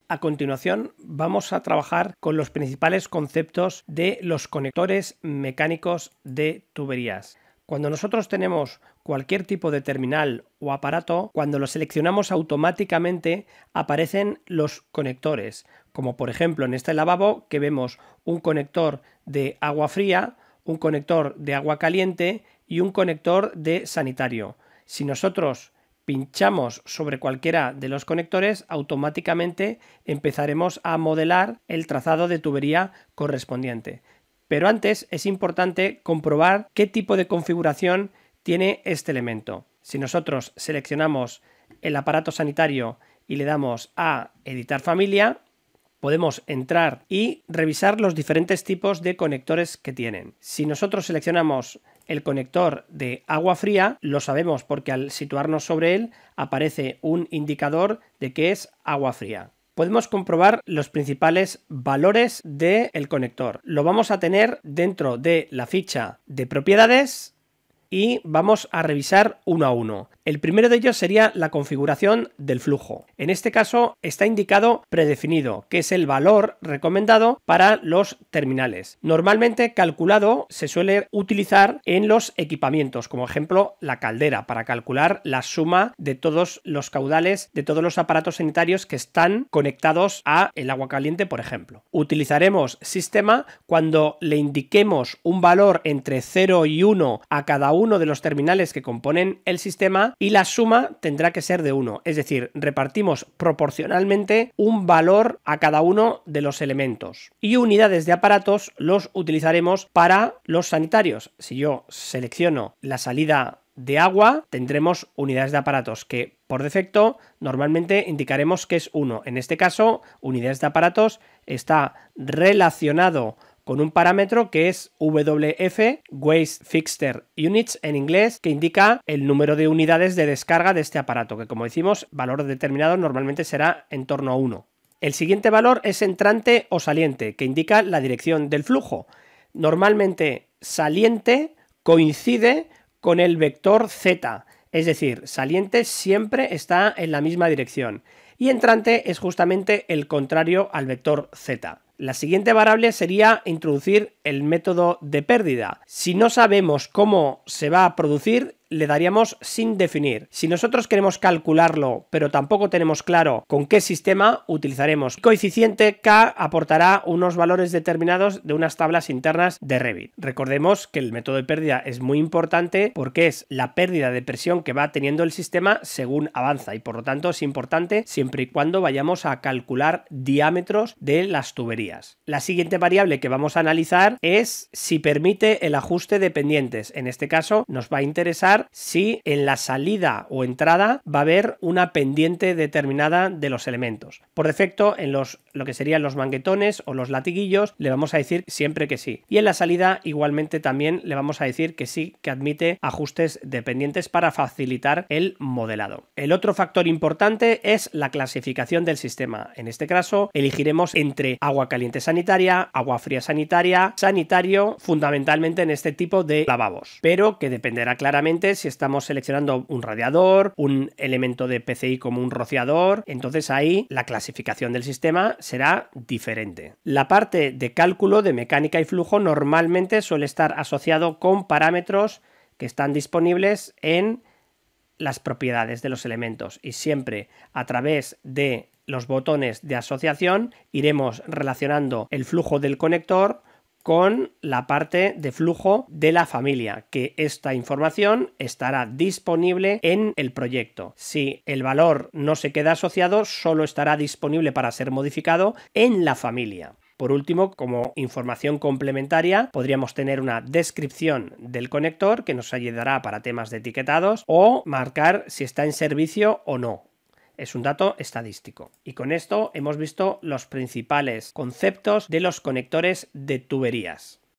A continuación vamos a trabajar con los principales conceptos de los conectores mecánicos de tuberías. Cuando nosotros tenemos cualquier tipo de terminal o aparato, cuando lo seleccionamos automáticamente aparecen los conectores, como por ejemplo en este lavabo que vemos un conector de agua fría, un conector de agua caliente y un conector de sanitario. Si nosotros pinchamos sobre cualquiera de los conectores, automáticamente empezaremos a modelar el trazado de tubería correspondiente. Pero antes es importante comprobar qué tipo de configuración tiene este elemento. Si nosotros seleccionamos el aparato sanitario y le damos a editar familia, podemos entrar y revisar los diferentes tipos de conectores que tienen. Si nosotros seleccionamos el conector de agua fría, lo sabemos porque al situarnos sobre él aparece un indicador de que es agua fría. Podemos comprobar los principales valores del conector. Lo vamos a tener dentro de la ficha de propiedades y vamos a revisar uno a uno. El primero de ellos sería la configuración del flujo. En este caso está indicado predefinido, que es el valor recomendado para los terminales. Normalmente calculado se suele utilizar en los equipamientos, como ejemplo la caldera, para calcular la suma de todos los caudales de todos los aparatos sanitarios que están conectados a el agua caliente, por ejemplo. Utilizaremos sistema cuando le indiquemos un valor entre 0 y 1 a cada uno de los terminales que componen el sistema y la suma tendrá que ser de 1, es decir, repartimos proporcionalmente un valor a cada uno de los elementos. Y unidades de aparatos los utilizaremos para los sanitarios. Si yo selecciono la salida de agua, tendremos unidades de aparatos que por defecto normalmente indicaremos que es 1. En este caso, unidades de aparatos está relacionado con un parámetro que es WF, Waste Fixture Units en inglés, que indica el número de unidades de descarga de este aparato, que como decimos, valor determinado normalmente será en torno a 1. El siguiente valor es entrante o saliente, que indica la dirección del flujo. Normalmente saliente coincide con el vector Z, es decir, saliente siempre está en la misma dirección. Y entrante es justamente el contrario al vector Z. La siguiente variable sería introducir el método de pérdida. Si no sabemos cómo se va a producir, le daríamos sin definir. Si nosotros queremos calcularlo, pero tampoco tenemos claro con qué sistema, utilizaremos coeficiente K, aportará unos valores determinados de unas tablas internas de Revit. Recordemos que el método de pérdida es muy importante porque es la pérdida de presión que va teniendo el sistema según avanza y por lo tanto es importante siempre y cuando vayamos a calcular diámetros de las tuberías. La siguiente variable que vamos a analizar es si permite el ajuste de pendientes. En este caso nos va a interesar si en la salida o entrada va a haber una pendiente determinada de los elementos. Por defecto, en lo que serían los manguetones o los latiguillos, le vamos a decir siempre que sí. Y en la salida, igualmente, también le vamos a decir que sí, que admite ajustes de pendientes para facilitar el modelado. El otro factor importante es la clasificación del sistema. En este caso, elegiremos entre agua caliente sanitaria, agua fría sanitaria, sanitario, fundamentalmente en este tipo de lavabos, pero que dependerá claramente si estamos seleccionando un radiador, un elemento de PCI como un rociador, entonces ahí la clasificación del sistema será diferente. La parte de cálculo de mecánica y flujo normalmente suele estar asociado con parámetros que están disponibles en las propiedades de los elementos y siempre a través de los botones de asociación iremos relacionando el flujo del conector con la parte de flujo de la familia, que esta información estará disponible en el proyecto. Si el valor no se queda asociado, solo estará disponible para ser modificado en la familia. Por último, como información complementaria, podríamos tener una descripción del conector que nos ayudará para temas de etiquetados o marcar si está en servicio o no. Es un dato estadístico. Y con esto hemos visto los principales conceptos de los conectores de tuberías.